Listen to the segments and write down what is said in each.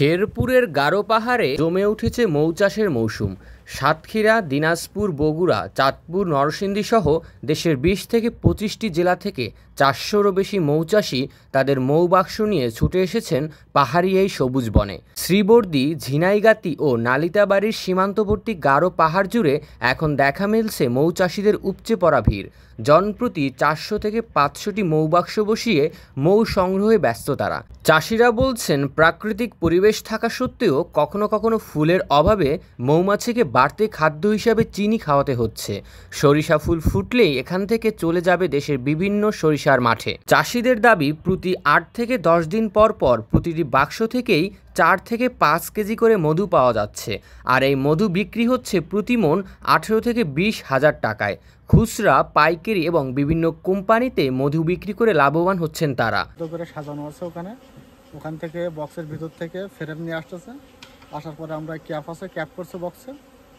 শেরপুরের গারো পাহাড়ে জমে উঠেছে মৌচাষের মৌসুম। সাতক্ষীরা, দিনাজপুর, বগুড়া, চাঁদপুর, নরসিংদী সহ দেশের ২০ থেকে ২৫টি জেলা থেকে ৪০০রও বেশি মৌচাষী তাদের মৌবাক্স নিয়ে ছুটে এসেছেন পাহাড়ি এই সবুজ বনে। শ্রীবর্দী, ঝিনাইগাতি ও নালিতাবাড়ির সীমান্তবর্তী গারো পাহাড় জুড়ে এখন দেখা মিলছে মৌচাষীদের উপচে পড়া ভিড়। জনপ্রতি ৪০০ থেকে ৫০০টি মৌবাক্স বসিয়ে মৌ সংগ্রহে ব্যস্ত তারা। চাষিরা বলছেন, প্রাকৃতিক পরিবেশ থাকা সত্ত্বেও কখনো কখনো ফুলের অভাবে মৌমাছিকে বাড়তি খাদ্য হিসাবে চিনি খাওয়াতে হচ্ছে। সরিষা ফুল ফুটলেই এখান থেকে চলে যাবে দেশের বিভিন্ন সরিষার মাঠে। চাষিদের দাবি, প্রতি ৮ থেকে ১০ দিন পর পর প্রতিটি বাক্স থেকেই ৪ থেকে ৫ কেজি করে মধু পাওয়া যাচ্ছে। আর এই মধু বিক্রি হচ্ছে প্রতি মণ ১৮ থেকে ২০ হাজার টাকায়। খুচরা, পাইকারি এবং বিভিন্ন কোম্পানিতে মধু বিক্রি করে লাভবান হচ্ছেন তারা। করে সাজানো আছে ওখান থেকে বক্সের ভিতর থেকে ফ্রেম নিয়ে আসতেছে। আসার পরে আমরা ক্যাপ আছে, ক্যাপ করছে বক্সে।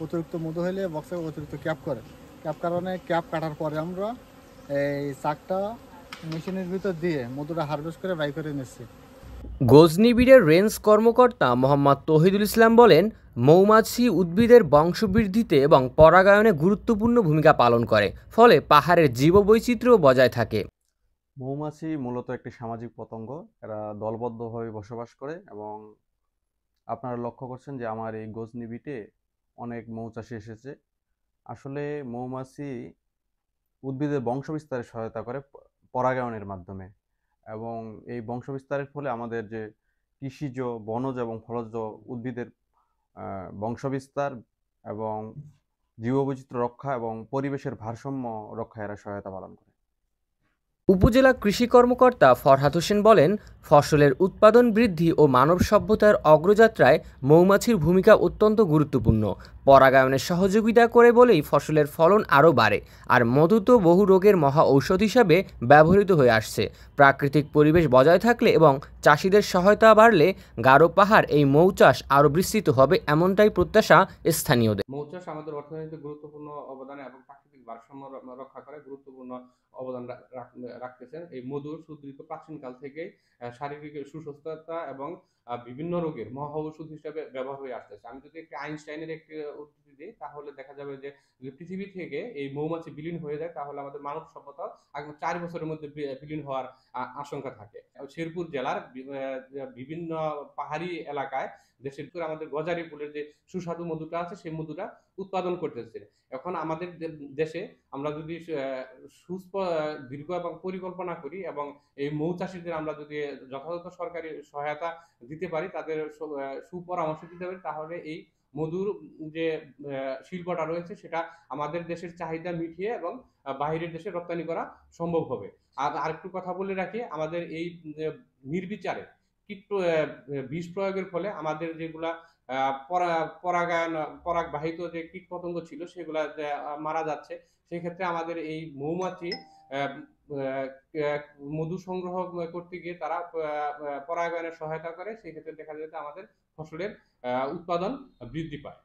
অতিরিক্ত মধু হলে বক্সে অতিরিক্ত ক্যাপ করে, ক্যাপ কারণে ক্যাপ কাটার পরে আমরা এই চাকটা মেশিনের ভিতর দিয়ে মধুটা হারভেস্ট করে বাই করে নিচ্ছি। গজনীবিড়ের রেঞ্জ কর্মকর্তা মোহাম্মদ তৌহিদুল ইসলাম বলেন, মৌমাছি উদ্ভিদের বংশবৃদ্ধিতে এবং পরাগায়নে গুরুত্বপূর্ণ ভূমিকা পালন করে, ফলে পাহাড়ের জীববৈচিত্র্য বজায় থাকে। মৌমাছি মূলত একটি সামাজিক পতঙ্গ। এরা দলবদ্ধভাবে বসবাস করে এবং আপনারা লক্ষ্য করছেন যে আমার এই গজনী বিটে অনেক মৌচাষী এসেছে। আসলে মৌমাছি উদ্ভিদের বংশবিস্তারে সহায়তা করে পরাগায়নের মাধ্যমে, এবং এই বংশবিস্তারের ফলে আমাদের যে কৃষিজ, বনজ এবং ফলজ উদ্ভিদের বংশবিস্তার এবং জীববৈচিত্র্য রক্ষা এবং পরিবেশের ভারসাম্য রক্ষায় এরা সহায়তা পালন করে। উপজেলা কৃষি কর্মকর্তা ফরহাদ হোসেন বলেন, ফসলের উৎপাদন বৃদ্ধি ও মানব সভ্যতার অগ্রযাত্রায় মৌমাছির ভূমিকা অত্যন্ত গুরুত্বপূর্ণ। পরাগায়নে সহযোগিতা করে বলেই ফসলের ফলন আরও বাড়ে। আর মধু তো বহু রোগের মহা ঔষধ হিসাবে ব্যবহৃত হয়ে আসছে। প্রাকৃতিক পরিবেশ বজায় থাকলে এবং চাষিদের সহায়তা বাড়লে গারো পাহাড় এই মৌচাষ আরও বিস্তৃত হবে, এমনটাই প্রত্যাশা স্থানীয়দের। মৌচাষ আমাদের অর্থনীতিতে গুরুত্বপূর্ণ অবদান এবং প্রাকৃতিক ভারসাম্য রক্ষা করে গুরুত্বপূর্ণ অবদান রাখতেছেন। এই মধু সুদীর্ঘ প্রাচীনকাল থেকেই শারীরিক সুস্বাস্থ্যতা এবং বিভিন্ন রোগের মহা ঔষধ হিসাবে ব্যবহার হয়ে আসতেছে। আমি যদি একটি আইনস্টাইনের একটি উদ্ধৃতি দিই, তাহলে দেখা যাবে যে পৃথিবী থেকে এই মৌমাছি বিলীন হয়ে যায়, তাহলে আমাদের মানব সভ্যতা আগামী ৪ বছরের মধ্যে বিলীন হওয়ার আশঙ্কা থাকে। শেরপুর জেলার বিভিন্ন পাহাড়ি এলাকায় দেশের আমাদের গজারি ফুলের যে সুস্বাদু মধুটা আছে, সেই মধুটা উৎপাদন করতেছে। এখন আমাদের দেশে আমরা যদি দীর্ঘ এবং পরিকল্পনা করি এবং এই মৌচাষীদের আমরা যদি যথাযথ সরকারি সহায়তা দিতে পারি, তাদের সুপরামর্শ দিতে পারি, তাহলে এই মধুর যে শিল্পটা রয়েছে সেটা আমাদের দেশের চাহিদা মিটিয়ে এবং বাহিরের দেশে রপ্তানি করা সম্ভব হবে। আর আরেকটু কথা বলে রাখি, আমাদের এই নির্বিচারে কীট বিষ প্রয়োগের ফলে আমাদের যেগুলা পরাগবাহিত যে কীট পতঙ্গ ছিল সেগুলা মারা যাচ্ছে। সেক্ষেত্রে আমাদের এই মৌমাছি মধু সংগ্রহ করতে গিয়ে তারা পরাগায়নের সহায়তা করে। সেই ক্ষেত্রে দেখা যায় যে আমাদের ফসলের উৎপাদন বৃদ্ধি পায়।